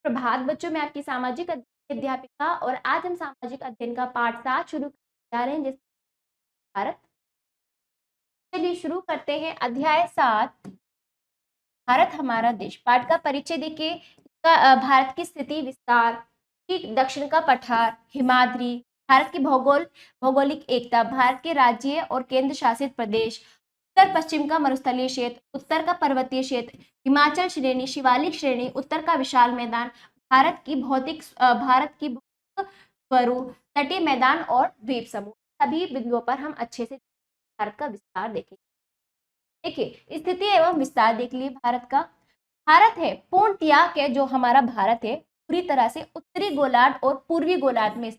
प्रभात बच्चों, मैं आपकी सामाजिक अध्यापिका और आज हम सामाजिक अध्ययन का पाठ 7 शुरू करने जा रहे हैं, जिस भारत। चलिए शुरू करते हैं। अध्याय 7, भारत हमारा देश। पाठ का परिचय देखिए। इसका भारत की स्थिति, विस्तार, दक्षिण का पठार, हिमाद्री, भारत की भौगोलिक एकता, भारत के राज्य और केंद्र शासित प्रदेश, उत्तर पश्चिम का मरुस्थलीय क्षेत्र, उत्तर का पर्वतीय क्षेत्र, हिमाचल श्रेणी, शिवालिक श्रेणी, उत्तर का विशाल मैदान, भारत की भौतिक स्वरूप, तटीय मैदान और द्वीप समूह। सभी बिंदुओं पर हम अच्छे से भारत का विस्तार देखेंगे। देखिए, स्थिति एवं विस्तार देख लिए भारत का। भारत है पूर्णतया के जो हमारा भारत है पूरी तरह से उत्तरी गोलार्ध और पूर्वी गोलार्ध में।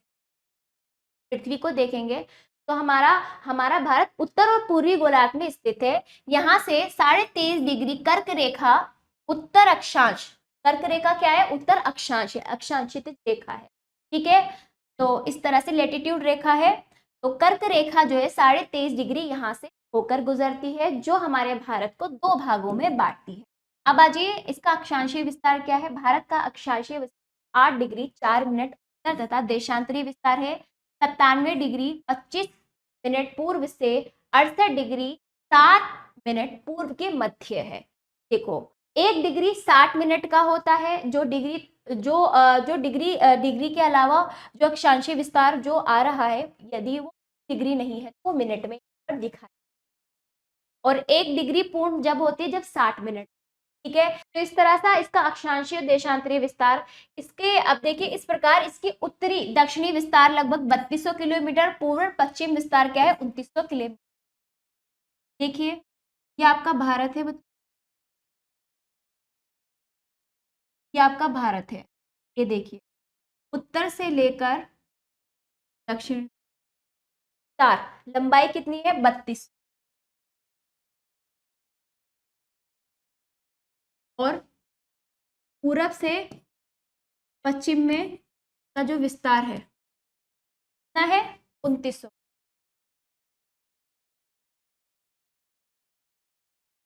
पृथ्वी को देखेंगे तो हमारा भारत उत्तर और पूर्वी गोलार्ध में स्थित है। यहाँ से 23.5 डिग्री कर्क रेखा उत्तर अक्षांश, कर्क रेखा क्या है? उत्तर अक्षांश, अक्षांशित रेखा है। ठीक है, तो इस तरह से लेटिट्यूड रेखा है। तो कर्क रेखा जो है 23.5 डिग्री यहाँ से होकर गुजरती है, जो हमारे भारत को 2 भागों में बांटती है। अब आ जाइए, इसका अक्षांशीय विस्तार क्या है? भारत का अक्षांशीय विस्तार 8 डिग्री 4 मिनट उत्तर तथा देशांतरीय विस्तार है 97 डिग्री 25 मिनट पूर्व से 68 डिग्री 7 मिनट पूर्व के मध्य है। देखो, 1 डिग्री 60 मिनट का होता है, जो डिग्री के अलावा जो अक्षांशीय विस्तार जो आ रहा है, यदि वो डिग्री नहीं है तो मिनट में दिखाए, और 1 डिग्री पूर्ण जब होती है जब 60 मिनट। ठीक है, तो इस तरह से इसका अक्षांशीय देशांतरीय विस्तार। इसके अब देखिए इस प्रकार इसकी उत्तरी दक्षिणी विस्तार लगभग 3200 किलोमीटर, पूर्व पश्चिम विस्तार क्या है? 2900 किलोमीटर। देखिए, ये आपका भारत है, ये आपका भारत है। ये देखिए, उत्तर से लेकर दक्षिण विस्तार लंबाई कितनी है? 32। और पूरब से पश्चिम में का जो विस्तार है कितना है? 2900।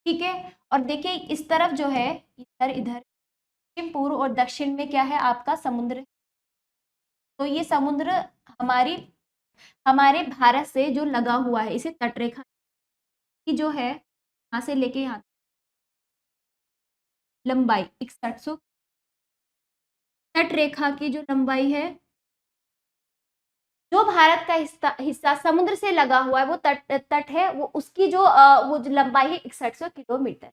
ठीक है, और देखिए इस तरफ जो है, इधर इधर पश्चिम पूर्व और दक्षिण में क्या है? आपका समुद्र। तो ये समुद्र हमारे भारत से जो लगा हुआ है, इसे तटरेखा की जो है यहाँ से लेके यहाँ लंबाई 6100। तटरेखा की जो लंबाई है, जो भारत का हिस्सा समुद्र से लगा हुआ है वो तट है, वो उसकी वो जो लंबाई है 6100 किलोमीटर।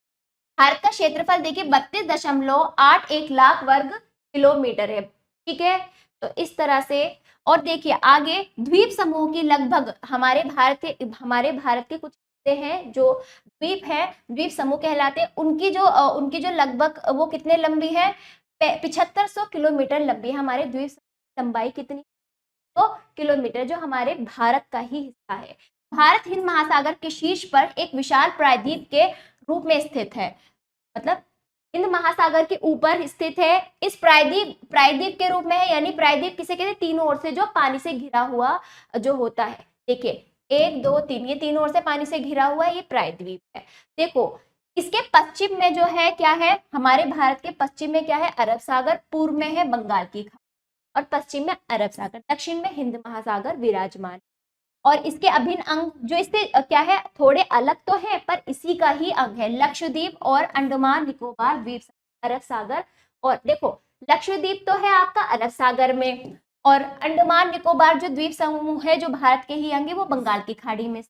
भारत का क्षेत्रफल देखिए 32.81 लाख वर्ग किलोमीटर है। ठीक है, तो इस तरह से। और देखिए आगे द्वीप समूह की लगभग हमारे भारत के कुछ हिस्से हैं जो द्वीप है, द्वीप समूह कहलाते हैं। उनकी जो लगभग वो कितने लंबी है? 7500 किलोमीटर लंबी है। हमारे द्वीप लंबाई कितनी? 100 किलोमीटर, जो हमारे भारत का ही हिस्सा है। भारत हिंद महासागर के शीर्ष पर एक विशाल प्रायद्वीप के रूप में स्थित है, मतलब हिंद महासागर के ऊपर स्थित है। इस प्रायद्वीप के रूप में है, यानी प्रायद्वीप किसे कहते हैं? तीनों ओर से जो पानी से घिरा हुआ जो होता है। देखिए 1 2 3, ये तीनों ओर से पानी से घिरा हुआ है, ये प्रायद्वीप है। देखो इसके पश्चिम में जो है क्या है? हमारे भारत के पश्चिम में क्या है? अरब सागर, पूर्व में है बंगाल की खाड़ी और पश्चिम में अरब सागर, दक्षिण में हिंद महासागर विराजमान। और इसके अभिन्न अंग जो इससे क्या है? थोड़े अलग तो है पर इसी का ही अंग है। लक्षद्वीप और अंडमान निकोबार द्वीप, अरब सागर। और देखो लक्षद्वीप तो है आपका अरब सागर में, और अंडमान निकोबार जो द्वीप समूह है जो भारत के ही अंग है, वो बंगाल की खाड़ी में।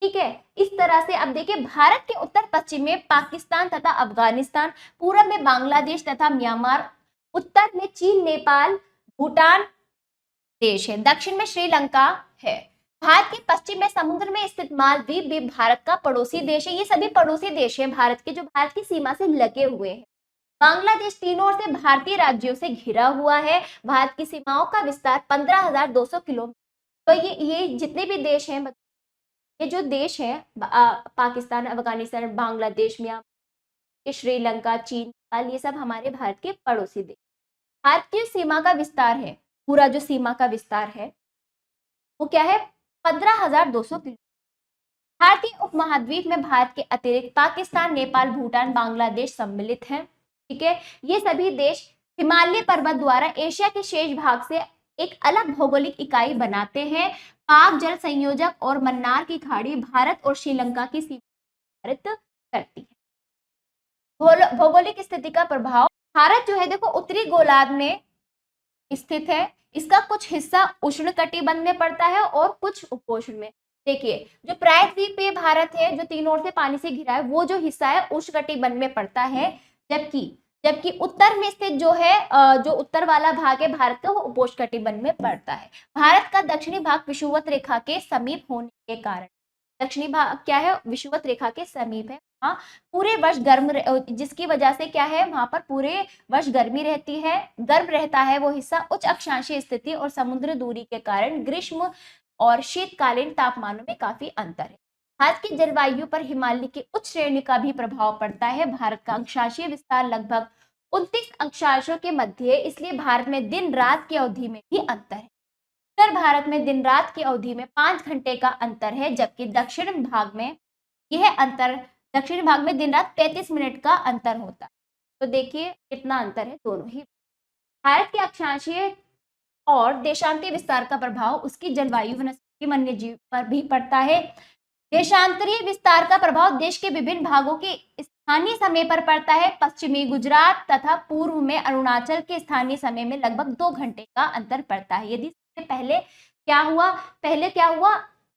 ठीक है, इस तरह से। अब देखिए भारत के उत्तर पश्चिम में पाकिस्तान तथा अफगानिस्तान, पूर्व में बांग्लादेश तथा म्यांमार, उत्तर में चीन, नेपाल, भूटान देश है, दक्षिण में श्रीलंका है। भारत के पश्चिम में समुद्र में स्थित मालदीव भी भारत का पड़ोसी देश है। ये सभी पड़ोसी देश हैं भारत के, जो भारत की सीमा से लगे हुए हैं। बांग्लादेश तीनों ओर से भारतीय राज्यों से घिरा हुआ है। भारत की सीमाओं का विस्तार 15,200 किलोमीटर। तो ये जितने भी देश हैं, ये जो देश है पाकिस्तान, अफगानिस्तान, बांग्लादेश, म्यांमार, श्रीलंका, चीन, नेपाल, ये सब हमारे भारत के पड़ोसी देश। भारत की सीमा का विस्तार है, पूरा जो सीमा का विस्तार है वो क्या है? 15,200 किलोमीटर। भारतीय उपमहाद्वीप में भारत के अतिरिक्त पाकिस्तान, नेपाल, भूटान, बांग्लादेश सम्मिलित हैं। ठीक है, ये सभी देश हिमालय पर्वत द्वारा एशिया के शेष भाग से एक अलग भौगोलिक इकाई बनाते हैं। पाक जल संयोजक और मन्नार की खाड़ी भारत और श्रीलंका की सीमा निर्धारित करती है। भौगोलिक स्थिति का प्रभाव, भारत जो है देखो उत्तरी गोलार्ध में स्थित है। इसका कुछ हिस्सा उष्णकटिबंध में पड़ता है और कुछ उपोष्ण में। देखिए जो प्रायद्वीपीय भारत है, जो तीनों ओर से पानी से घिरा है, वो जो हिस्सा है उष्णकटिबंध में पड़ता है, जबकि जबकि उत्तर में स्थित जो है जो उत्तर वाला भाग है भारत का, वो उपोष्णकटिबंध में पड़ता है। भारत का दक्षिणी भाग विषुवत रेखा के समीप होने के कारण, दक्षिणी भाग क्या है, विषुवत रेखा के समीप है, हाँ पूरे वर्ष गर्म, जिसकी वजह से क्या है वहां पर पूरे वर्ष गर्मी रहती है, गर्म रहता है वो हिस्सा। उच्च अक्षांशीय स्थिति और समुद्र दूरी के कारण ग्रीष्म और शीतकालीन तापमानों में काफी अंतर है। भारत की जलवायु पर हिमालय की उच्च श्रेणी का भी प्रभाव पड़ता है। भारत का अक्षांशीय विस्तार लगभग 29 अक्षांशों के मध्य है, इसलिए भारत में दिन रात की अवधि में भी अंतर है। उत्तर भारत में दिन रात की अवधि में 5 घंटे का अंतर है, जबकि दक्षिण भाग में यह अंतर, दक्षिण भाग में दिन रात 35 मिनट का अंतर होता है। तो देखिए कितना अंतर है दोनों ही। भारत के अक्षांशीय और देशांतरीय विस्तार का प्रभाव उसकी जलवायु, वनस्पति, वन्यजीव पर भी पड़ता है। देशांतरीय विस्तार का प्रभाव देश के विभिन्न भागों के स्थानीय समय पर पड़ता है। पश्चिमी गुजरात तथा पूर्व में अरुणाचल के स्थानीय समय में लगभग 2 घंटे का अंतर पड़ता है। यदि पहले क्या हुआ,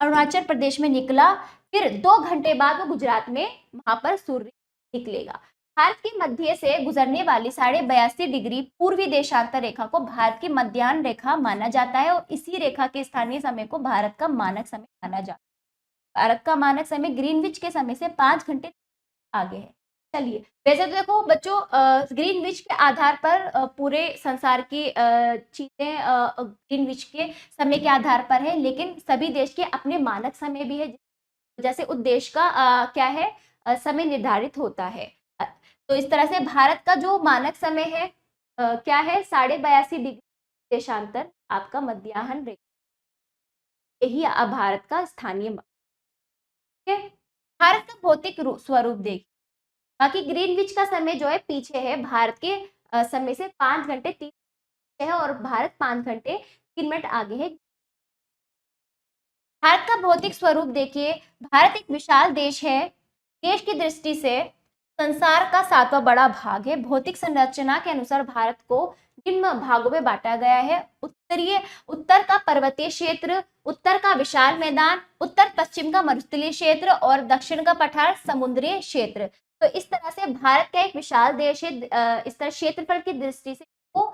अरुणाचल प्रदेश में निकला, फिर 2 घंटे बाद वो गुजरात में वहां पर सूर्य निकलेगा। भारत के मध्य से गुजरने वाली 82.5 डिग्री पूर्वी देशांतर रेखा को भारत की मध्याह्न रेखा माना जाता है और इसी रेखा के स्थानीय समय को भारत का मानक समय माना जाता है। भारत का मानक समय ग्रीनविच के समय से 5 घंटे आगे है। चलिए, वैसे तो देखो बच्चों ग्रीनविच के आधार पर पूरे संसार की चीजें ग्रीनविच के समय के आधार पर है, लेकिन सभी देश के अपने मानक समय भी है, जैसे उस देश का क्या है समय निर्धारित होता है। तो इस तरह से भारत का जो मानक समय है क्या है, 82.5 डिग्री देशांतर आपका मध्याह्न रेखा, यही भारत का स्थानीय। भारत का भौतिक स्वरूप देखिए, बाकी ग्रीनविच का समय जो है पीछे है, भारत के समय से 5 घंटे 3 है और भारत 5 घंटे 3 मिनट आगे है। भारत का भौतिक स्वरूप देखिए, भारत एक विशाल देश है। देश की दृष्टि से संसार का 7वां बड़ा भाग है। भौतिक संरचना के अनुसार भारत को निम्न भागों में बांटा गया है। उत्तर का पर्वतीय क्षेत्र, उत्तर का विशाल मैदान, उत्तर पश्चिम का मरुस्थलीय क्षेत्र और दक्षिण का पठार समुद्री क्षेत्र। तो इस तरह से भारत का एक विशाल देश है। इस तरह क्षेत्रफल की दृष्टि से वो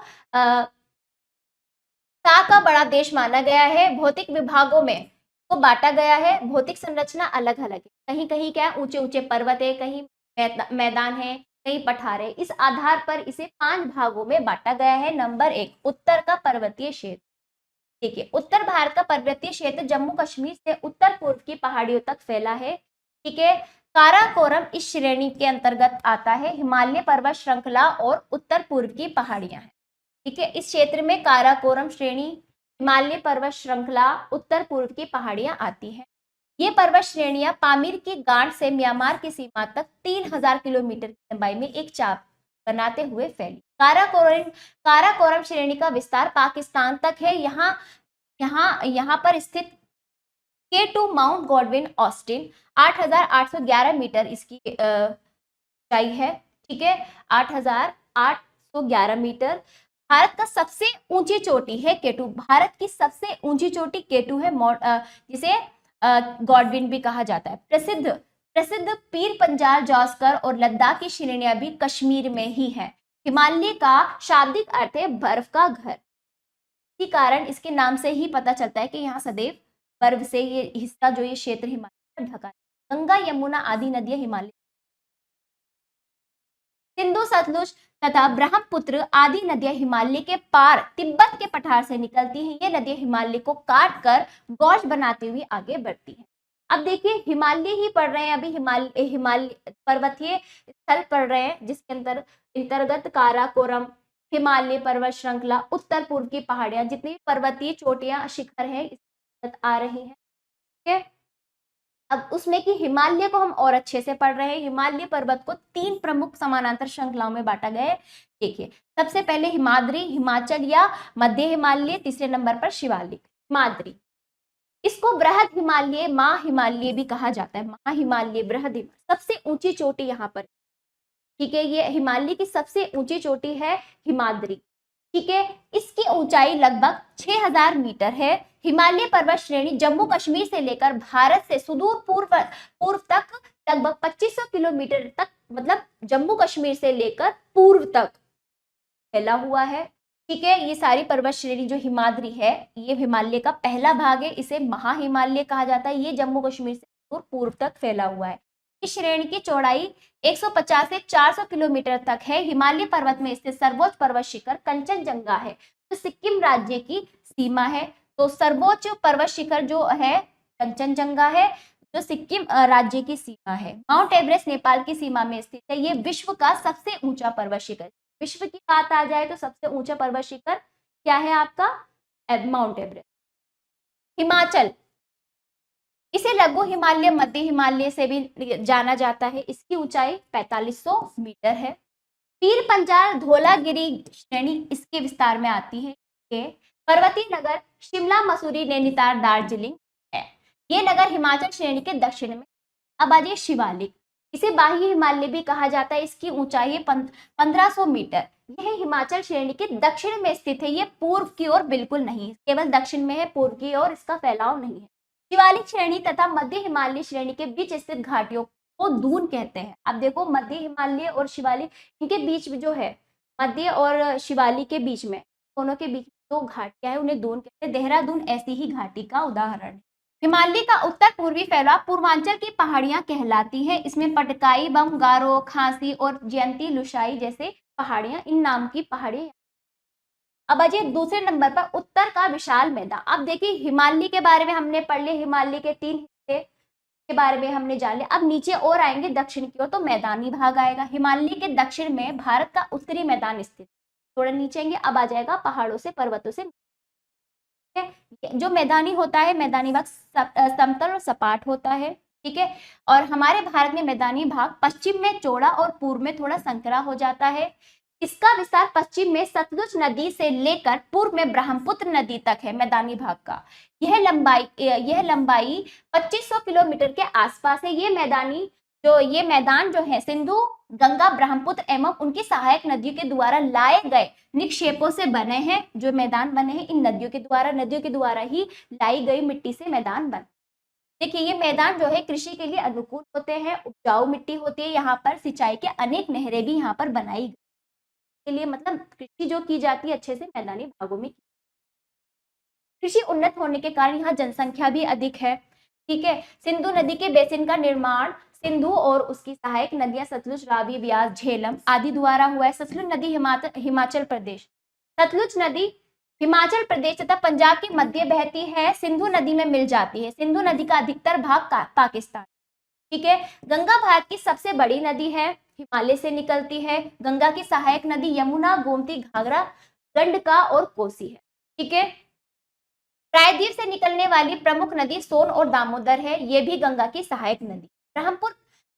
7वां बड़ा देश माना गया है। भौतिक विभागों में तो बांटा गया है। भौतिक संरचना अलग अलग है, कहीं कहीं क्या ऊंचे ऊंचे पर्वत है, कहीं मैदान है, कहीं पठार है। इस आधार पर इसे 5 भागों में बांटा गया है। नंबर 1, उत्तर का पर्वतीय क्षेत्र। देखिए, उत्तर भारत का पर्वतीय क्षेत्र जम्मू कश्मीर से उत्तर पूर्व की पहाड़ियों तक फैला है। ठीक है, काराकोरम इस श्रेणी के अंतर्गत आता है। हिमालय पर्वत श्रृंखला और उत्तर पूर्व की पहाड़ियां हैं। ठीक है, इस क्षेत्र में काराकोरम श्रेणी, हिमालय पर्वत श्रृंखला, उत्तर पूर्व की पहाड़ियां आती हैं। ये पर्वत श्रेणियां पामीर की गांठ से म्यांमार की सीमा तक 3000 किलोमीटर की लंबाई में एक चाप बनाते हुए फैली। काराकोरम श्रेणी का विस्तार पाकिस्तान तक है। यहाँ पर स्थित K2 mount Godwin Austen 8811 metre इसकी ऊंचाई है। ठीक है, 8811 मीटर। भारत का सबसे ऊंची चोटी है K2। भारत की सबसे ऊंची चोटी K2 है, जिसे गॉडविन भी कहा जाता है। प्रसिद्ध पीर पंजाल, जास्कर और लद्दाख की श्रेणियां भी कश्मीर में ही है। हिमालय का शाब्दिक अर्थ है बर्फ का घर। इसी कारण इसके नाम से ही पता चलता है कि यहाँ सदैव बर्फ से ये हिस्सा, जो ये क्षेत्र हिमालय पर ढका है। गंगा, यमुना आदि नदियां हिमालय, सिंधु, सतलुज तथा ब्रह्मपुत्र आदि नदियां हिमालय के पार तिब्बत के पठार से निकलती हैं। ये नदियां हिमालय को काट कर गौज बनाती हुई आगे बढ़ती हैं। अब देखिए, हिमालय ही पढ़ रहे हैं अभी, हिमालय पर्वतीय स्थल पढ़ रहे हैं, जिसके अंतर्गत काराकोरम, हिमालय पर्वत श्रृंखला, उत्तर पूर्व की पहाड़ियां, जितनी पर्वतीय चोटियां शिखर है आ रही हैं। ठीक है, अब उसमें कि हिमालय को हम और अच्छे से पढ़ रहे हैं। हिमालय पर्वत को 3 प्रमुख समानांतर श्रृंखलाओं में बांटा गया है। देखिए, सबसे पहले हिमाद्री, हिमाचल या मध्य हिमालय, तीसरे नंबर पर शिवालिक। हिमाद्री, इसको बृहद हिमालय, माँ हिमालय भी कहा जाता है। माँ हिमालय, बृहद हिमालय, सबसे ऊंची चोटी यहाँ पर, ठीक है। ये हिमालय की सबसे ऊंची चोटी है हिमाद्री, ठीक है। इसकी ऊंचाई लगभग 6000 मीटर है। हिमालय पर्वत श्रेणी जम्मू कश्मीर से लेकर भारत से सुदूर पूर्व तक लगभग 2500 किलोमीटर तक, मतलब जम्मू कश्मीर से लेकर पूर्व तक फैला हुआ है, ठीक है। ये सारी पर्वत श्रेणी जो हिमाद्री है, ये हिमालय का पहला भाग है, इसे महा हिमालय कहा जाता है। ये जम्मू कश्मीर से पूर्व तक फैला हुआ है। इस श्रेणी की चौड़ाई 150 से 400 किलोमीटर तक है। हिमालय पर्वत में स्थित सर्वोच्च पर्वत शिखर कंचनजंगा है, तो सिक्किम राज्य की सीमा है। तो सर्वोच्च पर्वत शिखर जो है कंचनजंगा है, जो सिक्किम राज्य की सीमा है। माउंट एवरेस्ट नेपाल की सीमा में स्थित है। ये विश्व का सबसे ऊंचा पर्वत शिखर। विश्व की बात आ जाए तो सबसे ऊंचा पर्वत शिखर क्या है आपका? Mount Everest. हिमाचल, इसे लघु हिमालय, मध्य हिमालय से भी जाना जाता है। इसकी ऊंचाई 4500 मीटर है। पीर पंजाल धौलागिरी श्रेणी इसके विस्तार में आती है। पर्वतीय नगर शिमला, मसूरी, नैनीताल, दार्जिलिंग है। ये नगर हिमाचल श्रेणी के दक्षिण में। अब आ जाइए शिवालिक, इसे बाह्य हिमालय भी कहा जाता है। इसकी ऊंचाई है 1500 मीटर। यह हिमाचल श्रेणी के दक्षिण में स्थित है। ये पूर्व की ओर बिल्कुल नहीं, केवल दक्षिण में है, पूर्व की ओर इसका फैलाव नहीं है। शिवालिक श्रेणी तथा मध्य हिमालय श्रेणी के बीच स्थित घाटियों को दून कहते हैं। अब देखो, मध्य हिमालय और शिवालिक, इनके बीच जो है, मध्य और शिवालिक के बीच में, दोनों के बीच दो घाटियां है, उन्हें दून कहते हैं। देहरादून ऐसी ही घाटी का उदाहरण है। हिमालय का उत्तर पूर्वी फैलाव पूर्वांचल की पहाड़ियां कहलाती हैं। इसमें पटकाई, बम, गारो, खांसी और जयंती लुशाई जैसे पहाड़ियां, इन नाम की पहाड़ियां। अब अजय दूसरे नंबर पर उत्तर का विशाल मैदान। अब देखिए, हिमालय के बारे में हमने पढ़ लिया, हिमालय के 3 हिस्से के बारे में हमने जान लिया। अब नीचे और आएंगे दक्षिण की ओर, तो मैदानी भाग आएगा। हिमालय के दक्षिण में भारत का उत्तरी मैदान स्थित। थोड़ा नीचे आएंगे, अब आ जाएगा पहाड़ों से, पर्वतों से। जो मैदानी होता है, मैदानी भाग समतल और सपाट होता है, ठीक है। और हमारे भारत में मैदानी भाग पश्चिम में चौड़ा और पूर्व में थोड़ा संकरा हो जाता है। इसका विस्तार पश्चिम में सतलुज नदी से लेकर पूर्व में ब्रह्मपुत्र नदी तक है। मैदानी भाग का यह लंबाई 2500 किलोमीटर के आसपास है। ये मैदान जो है सिंधु, गंगा, ब्रह्मपुत्र एवं उनकी सहायक नदियों के द्वारा लाए गए निक्षेपों से बने हैं। जो मैदान बने हैं इन नदियों के द्वारा ही लाई गई मिट्टी से मैदान बने। देखिए, ये मैदान जो है कृषि के लिए अनुकूल होते हैं, उपजाऊ मिट्टी होती है। यहाँ पर सिंचाई के अनेक नहरें भी यहाँ पर बनाई गई के लिए, मतलब कृषि जो की जाती है अच्छे से मैदानी भागों में। कृषि उन्नत होने के कारण यहाँ जनसंख्या भी अधिक है, ठीक है। सिंधु नदी के बेसिन का निर्माण सिंधु और उसकी सहायक नदियां सतलुज, रावी, ब्यास, झेलम आदि द्वारा हुआ है। सतलुज नदी हिमाचल प्रदेश, सतलुज नदी हिमाचल प्रदेश तथा पंजाब के मध्य बहती है, सिंधु नदी में मिल जाती है। सिंधु नदी का अधिकतर भाग पाकिस्तान, ठीक है। गंगा भारत की सबसे बड़ी नदी है, हिमालय से निकलती है। गंगा की सहायक नदी यमुना, गोमती, घाघरा, गंडका और कोसी है, ठीक है। प्रायद्वीप से निकलने वाली प्रमुख नदी सोन और दामोदर है, ये भी गंगा की सहायक नदी।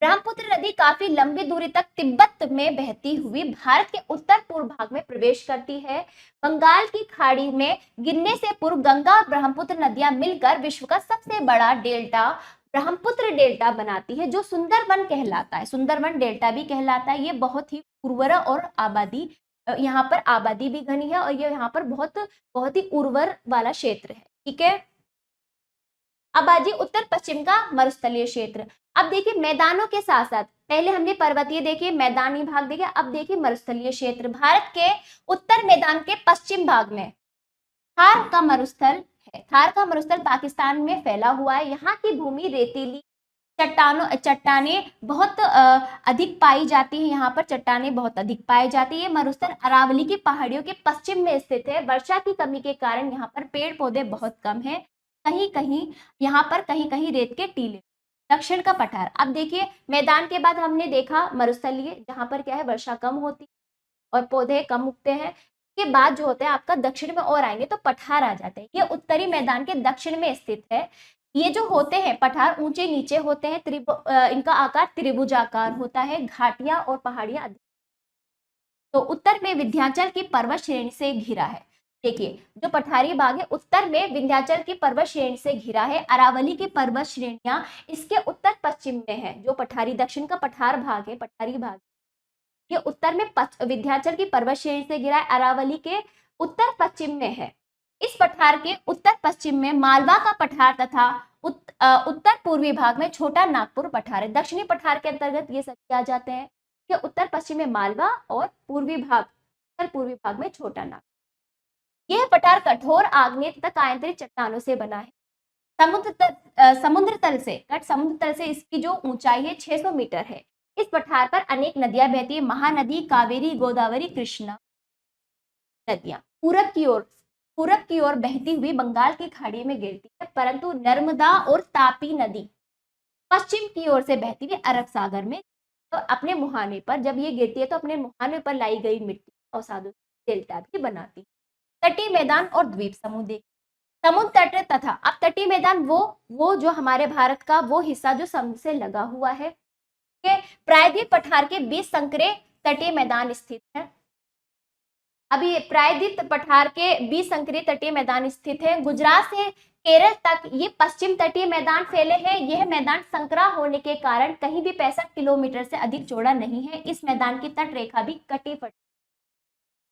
ब्रह्मपुत्र नदी काफी लंबी दूरी तक तिब्बत में बहती हुई भारत के उत्तर पूर्व भाग में प्रवेश करती है। बंगाल की खाड़ी में गिरने से पूर्व गंगा और ब्रह्मपुत्र नदियां मिलकर विश्व का सबसे बड़ा डेल्टा ब्रह्मपुत्र डेल्टा बनाती है, जो सुंदरवन कहलाता है। सुंदरवन डेल्टा भी कहलाता है। ये बहुत ही उर्वर और यहाँ पर आबादी भी घनी है, और ये यहाँ पर बहुत ही उर्वर वाला क्षेत्र है, ठीक है। अब आइए उत्तर पश्चिम का मरुस्थलीय क्षेत्र। अब देखिए, मैदानों के साथ साथ पहले हमने पर्वतीय देखिए, मैदानी भाग देखिए, अब देखिए मरुस्थलीय क्षेत्र। भारत के उत्तर मैदान के पश्चिम भाग में थार का मरुस्थल है। थार का मरुस्थल पाकिस्तान में फैला हुआ है। यहाँ की भूमि रेतीली, चट्टाने बहुत अधिक पाई जाती है। यहाँ पर चट्टाने बहुत अधिक पाई जाती है। ये मरुस्थल अरावली की पहाड़ियों के पश्चिम में स्थित है। वर्षा की कमी के कारण यहाँ पर पेड़ पौधे बहुत कम है। कहीं कहीं रेत के टीले। दक्षिण का पठार। अब देखिए, मैदान के बाद हमने देखा मरुस्थलीय, जहाँ पर क्या है, वर्षा कम होती है और पौधे कम उगते हैं। के बाद जो होता है आपका दक्षिण में और आएंगे तो पठार आ जाते हैं। ये उत्तरी मैदान के दक्षिण में स्थित है। ये जो होते हैं पठार ऊंचे नीचे होते हैं, इनका आकार त्रिभुजाकार होता है, घाटियां और पहाड़ियां अधिक। तो उत्तर में विंध्याचल की पर्वत श्रेणी से घिरा है। देखिए जो पठारी भाग है उत्तर में विंध्याचल की पर्वत श्रेणी से घिरा है। अरावली की पर्वत श्रेणियां इसके उत्तर पश्चिम में है। जो पठारी दक्षिण का पठार भाग है, पठारी भाग, ये उत्तर में विंध्याचल की पर्वत श्रेणी से घिरा है, अरावली के उत्तर पश्चिम में है। इस पठार के उत्तर पश्चिम में मालवा का पठार तथा उत्तर पूर्वी भाग में छोटा नागपुर पठार है। दक्षिणी पठार के अंतर्गत ये सभी आ जाते हैं कि उत्तर पश्चिम में मालवा और पूर्वी भाग, उत्तर पूर्वी भाग में छोटा नागपुर। यह पठार कठोर आग्नेय तथा कायांतरित चट्टानों से बना है। समुद्र तल से इसकी जो ऊंचाई है 600 मीटर है। इस पठार पर अनेक नदियां बहती है, महानदी, कावेरी, गोदावरी, कृष्णा नदियां पूरब की ओर बहती हुई बंगाल की खाड़ी में गिरती है, परंतु नर्मदा और तापी नदी पश्चिम की ओर से बहती हुई अरब सागर में, तो अपने मुहाने पर जब ये गिरती है तो अपने मुहाने पर लाई गई मिट्टी अवसादों से डेल्टा भी बनाती है। तटीय मैदान और द्वीप समूह देखिए, समुद्र तट तथा अब तटीय मैदान वो जो हमारे भारत का वो हिस्सा जो समुद्र से लगा हुआ है। प्रायद्वीप पठार के 20 संकरे तटीय मैदान स्थित है। अभी प्रायद्वीप पठार के 20 संकरे तटीय मैदान स्थित है। गुजरात से केरल तक ये पश्चिम तटीय मैदान फैले हैं। यह मैदान संकरा होने के कारण कहीं भी 65 किलोमीटर से अधिक चौड़ा नहीं है। इस मैदान की तट रेखा भी कटी फटी।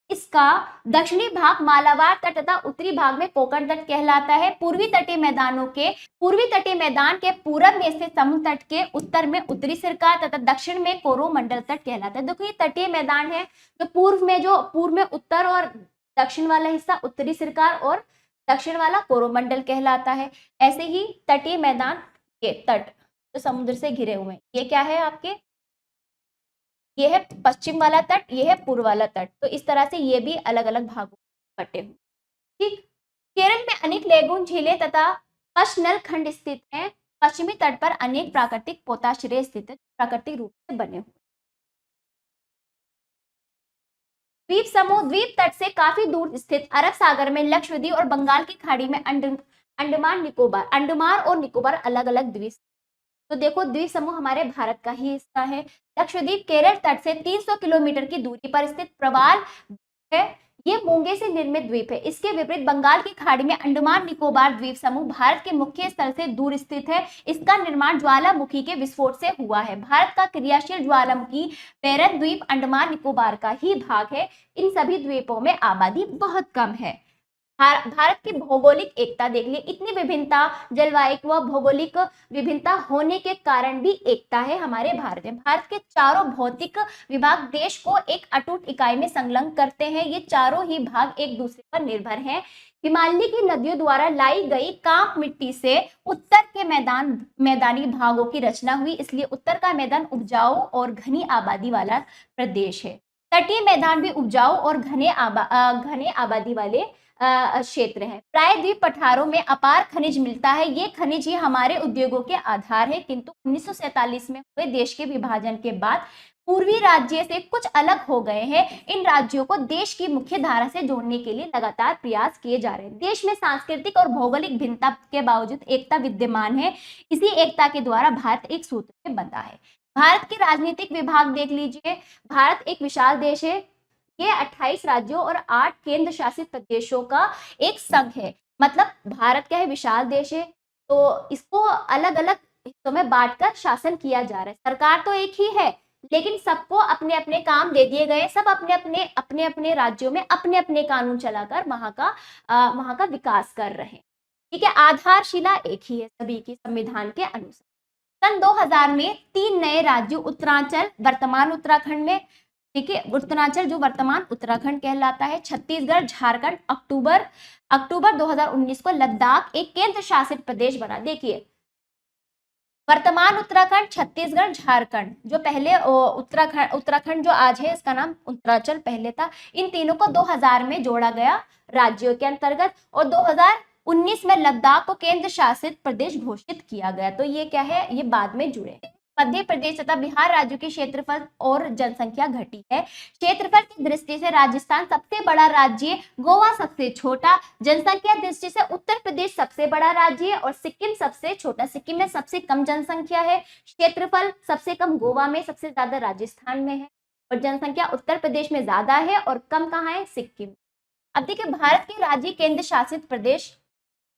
इसका दक्षिणी भाग मालाबार तट तथा उत्तरी भाग में कोंकण तट कहलाता है। पूर्वी तटीय मैदान के पूरब में स्थित समुद्र तट के उत्तर में उत्तरी सिरकार तथा दक्षिण में कोरोमंडल तट कहलाता है। देखो ये तटीय मैदान है, तो पूर्व में उत्तर और दक्षिण वाला हिस्सा उत्तरी सिरकार और दक्षिण वाला कोरोमंडल कहलाता है। ऐसे ही तटीय मैदान के तट जो समुद्र से घिरे हुए हैं, ये क्या है आपके, ये है पश्चिम वाला तट, ये है पूर्व वाला तट। तो इस तरह से ये भी अलग अलग भागों में बटे हुए। ठीक, केरल में अनेक लेगून, झीलें तथा कशनल खंड स्थित हैं। पश्चिमी तट पर अनेक प्राकृतिक पोताश्रय स्थित है, प्राकृतिक रूप से बने हुए। द्वीप समूह द्वीप तट से काफी दूर स्थित अरब सागर में लक्षद्वीप और बंगाल की खाड़ी में अंडमान और निकोबार अलग अलग द्वीप। तो देखो द्वीप समूह हमारे भारत का ही हिस्सा है। लक्षद्वीप केरल तट से 300 किलोमीटर की दूरी पर स्थित प्रवाल है। ये मूंगे से निर्मित द्वीप है। इसके विपरीत बंगाल की खाड़ी में अंडमान निकोबार द्वीप समूह भारत के मुख्य स्थल से दूर स्थित है। इसका निर्माण ज्वालामुखी के विस्फोट से हुआ है। भारत का क्रियाशील ज्वालामुखी बैरन द्वीप अंडमान निकोबार का ही भाग है। इन सभी द्वीपों में आबादी बहुत कम है। भारत की भौगोलिक एकता देख लिए, इतनी विभिन्नता, जलवायु व भौगोलिक विभिन्नता होने के कारण भी एकता है हमारे भारत में। भारत के चारों भौतिक विभाग देश को एक अटूट इकाई में संलग्न करते हैं। ये चारों ही भाग एक दूसरे पर निर्भर हैं। हिमालय की नदियों द्वारा लाई गई कांप मिट्टी से उत्तर के मैदानी भागों की रचना हुई, इसलिए उत्तर का मैदान उपजाऊ और घनी आबादी वाला प्रदेश है। तटीय मैदान भी उपजाऊ और घने आबादी वाले क्षेत्र है। प्रायद्वीप पठारों में अपार खनिज मिलता है। ये खनिज ही हमारे उद्योगों के आधार है, किंतु 1947 में हुए देश के विभाजन के बाद पूर्वी राज्य से कुछ अलग हो गए हैं। इन राज्यों को देश की मुख्य धारा से जोड़ने के लिए लगातार प्रयास किए जा रहे हैं। देश में सांस्कृतिक और भौगोलिक भिन्नता के बावजूद एकता विद्यमान है। इसी एकता के द्वारा भारत एक सूत्र में बंधा है। भारत के राजनीतिक विभाग देख लीजिए। भारत एक विशाल देश है। ये 28 राज्यों और 8 केंद्र शासित प्रदेशों का एक संघ है। मतलब भारत क्या है, विशाल देश है, तो इसको अलग अलग हिस्सों में बांटकर शासन किया जा रहा है। सरकार तो एक ही है, लेकिन सबको अपने अपने काम दे दिए गए। सब अपने अपने राज्यों में अपने अपने कानून चलाकर वहां का विकास कर रहे हैं। ठीक है, आधारशिला एक ही है सभी की संविधान के अनुसार। सन 2000 में 3 नए राज्यों उत्तरांचल वर्तमान उत्तराखंड में, ठीक है, उत्तरांचल जो वर्तमान उत्तराखंड कहलाता है, छत्तीसगढ़, झारखंड, अक्टूबर 2019 को लद्दाख एक केंद्र शासित प्रदेश बना। देखिए वर्तमान उत्तराखंड, छत्तीसगढ़, झारखंड, जो पहले उत्तराखंड जो आज है इसका नाम उत्तरांचल पहले था। इन तीनों को 2000 में जोड़ा गया राज्यों के अंतर्गत, और 2019 में लद्दाख को केंद्र शासित प्रदेश घोषित किया गया। तो ये क्या है, ये बाद में जुड़े। मध्य प्रदेश तथा बिहार राज्यों की क्षेत्रफल और जनसंख्या घटी है। क्षेत्रफल की दृष्टि से राजस्थान सबसे बड़ा राज्य, गोवा सबसे छोटा, जनसंख्या दृष्टि से उत्तर प्रदेश सबसे बड़ा राज्य है और सिक्किम सबसे छोटा। सिक्किम में सबसे कम जनसंख्या है, क्षेत्रफल सबसे कम गोवा में, सबसे ज्यादा राजस्थान में है और जनसंख्या उत्तर प्रदेश में ज्यादा है और कम कहाँ है, सिक्किम। अब देखिए भारत के राज्य केंद्र शासित प्रदेश,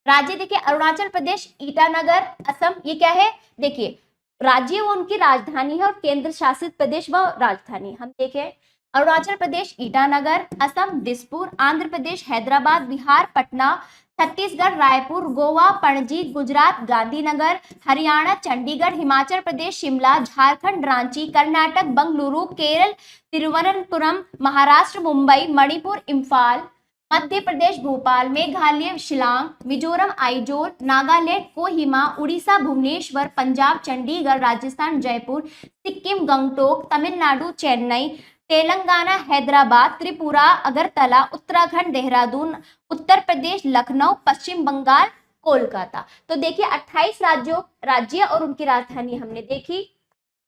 राज्य देखिए अरुणाचल प्रदेश, ईटानगर, असम, ये क्या है, देखिए राज्य वो उनकी राजधानी है और केंद्र शासित प्रदेश व राजधानी। हम देखें अरुणाचल प्रदेश ईटानगर, असम दिसपुर, आंध्र प्रदेश हैदराबाद, बिहार पटना, छत्तीसगढ़ रायपुर, गोवा पणजी, गुजरात गांधीनगर, हरियाणा चंडीगढ़, हिमाचल प्रदेश शिमला, झारखंड रांची, कर्नाटक बंगलुरु, केरल तिरुवनंतपुरम, महाराष्ट्र मुंबई, मणिपुर इम्फाल, मध्य प्रदेश भोपाल, मेघालय शिलांग, मिजोरम आइजोल, नागालैंड कोहिमा, उड़ीसा भुवनेश्वर, पंजाब चंडीगढ़, राजस्थान जयपुर, सिक्किम गंगटोक, तमिलनाडु चेन्नई, तेलंगाना हैदराबाद, त्रिपुरा अगरतला, उत्तराखंड देहरादून, उत्तर प्रदेश लखनऊ, पश्चिम बंगाल कोलकाता। तो देखिए 28 राज्य और उनकी राजधानी हमने देखी।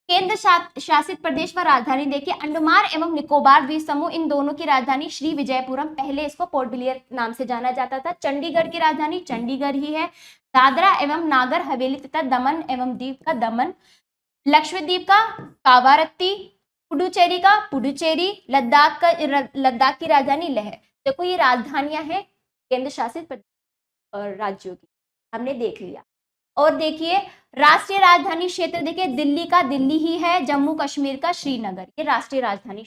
केंद्र शासित प्रदेश व राजधानी देखिए अंडमान एवं निकोबार द्वीप समूह, इन दोनों की राजधानी श्री विजयपुरम, पहले इसको पोर्ट ब्लेयर नाम से जाना जाता था। चंडीगढ़ की राजधानी चंडीगढ़ ही है। दादरा एवं नागर हवेली तथा दमन एवं दीव का दमन, लक्षद्वीप का कावारत्ती, पुडुचेरी का पुडुचेरी, लद्दाख की राजधानी लेह। देखो ये राजधानियां हैं केंद्र शासित प्रदेश और राज्यों की, हमने देख लिया। और देखिए राष्ट्रीय राजधानी क्षेत्र देखिए दिल्ली का दिल्ली ही है, जम्मू कश्मीर का श्रीनगर, ये राष्ट्रीय राजधानी।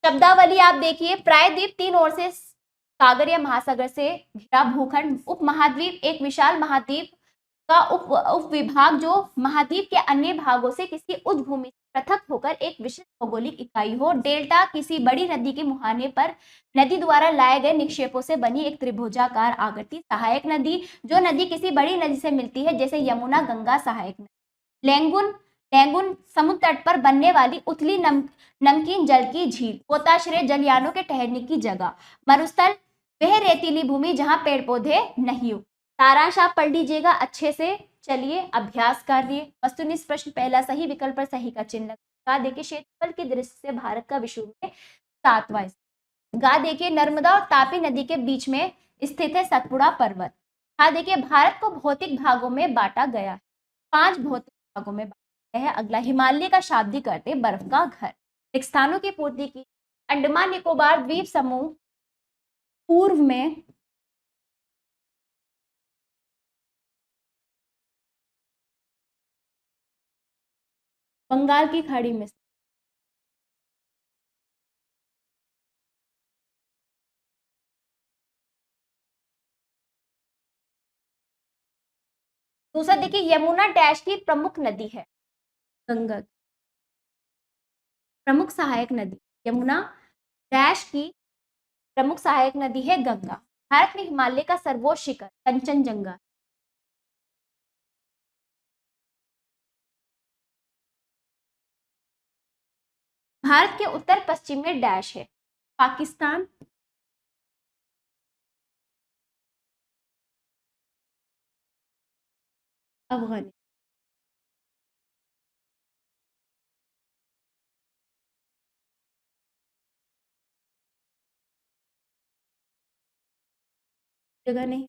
शब्दावली आप देखिए प्रायद्वीप 3 ओर से सागर या महासागर से घिरा भूखंड, उप महाद्वीप एक विशाल महाद्वीप का उप विभाग जो महाद्वीप के अन्य भागों से किसी उच्च भूमि से पृथक होकर एक विशिष्ट भौगोलिक इकाई हो। डेल्टा किसी बड़ी नदी के मुहाने पर नदी द्वारा लाए गए निक्षेपों से बनी एक त्रिभुजाकार आकृति। सहायक नदी जो नदी किसी बड़ी नदी से मिलती है, जैसे यमुना गंगा सहायक नदी। लैंगून लैंगून समुद्र तट पर बनने वाली उथली नमकीन जल की झील। पोताश्रय जलयानों के ठहरने की जगह। मरुस्थल वह रेतीली भूमि जहां पेड़ पौधे नहीं हो। सारांश आप पढ़ लीजिएगा अच्छे से। चलिए अभ्यास कार्य। वस्तुनिष्ठ प्रश्न पहला सही, विकल्प पर सही का चिन्ह लगा। देखिए क्षेत्रफल की दृष्टि से भारत का विश्व में 7वां स्थान। गा देखिए नर्मदा और तापी नदी के बीच में स्थित है सतपुड़ा पर्वत। हाँ देखिए भारत को भौतिक भागों में बांटा गया है, 5 भौतिक भागों में बांटा गया है। अगला हिमालय का शाब्दिक अर्थ है बर्फ का घर। स्थानों की पूर्ति की। अंडमान निकोबार द्वीप समूह पूर्व में बंगाल की खाड़ी में। दूसरा देखिए यमुना डैश की प्रमुख नदी है गंगा। प्रमुख सहायक नदी यमुना डैश की प्रमुख सहायक नदी है गंगा। भारत में हिमालय का सर्वोच्च शिखर कंचनजंगा। भारत के उत्तर पश्चिम में डैश है पाकिस्तान, अफगानिस्तान। जगह नहीं।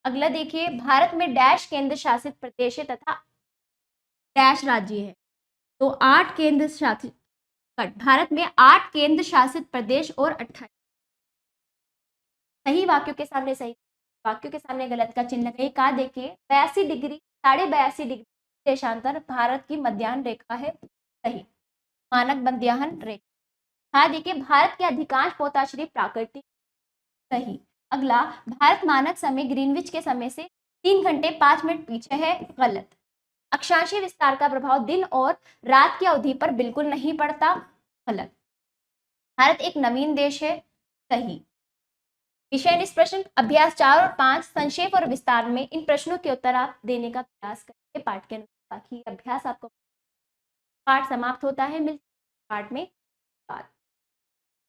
अगला देखिए भारत में डैश केंद्र शासित प्रदेश है तथा डैश राज्य है। तो 8 केंद्र शासित, भारत में 8 केंद्र शासित प्रदेश और 28। सही वाक्यों के सामने सही, वाक्यों के सामने गलत का चिन्ह लगाइए। कहा देखिए 82 डिग्री 82.5 डिग्री देशांतर भारत की मध्याह्न रेखा है। सही, मानक मध्याह्न रेखा। हाँ देखिए भारत के अधिकांश पोताश्रय प्राकृतिक। सही। अगला भारत मानक समय ग्रीनविच के समय से 3 घंटे 5 मिनट पीछे है। गलत। अक्षांशीय विस्तार का प्रभाव दिन और रात की अवधि पर बिल्कुल नहीं पड़ता। गलत। भारत एक नवीन देश है। सही। विषय निष्ठ प्रश्न अभ्यास 4 और 5 संक्षेप और विस्तार में इन प्रश्नों के उत्तर आप देने का प्रयास करेंगे पाठ के अनुसार, ताकि अभ्यास आपको पाठ समाप्त होता है। मिलते पाठ में।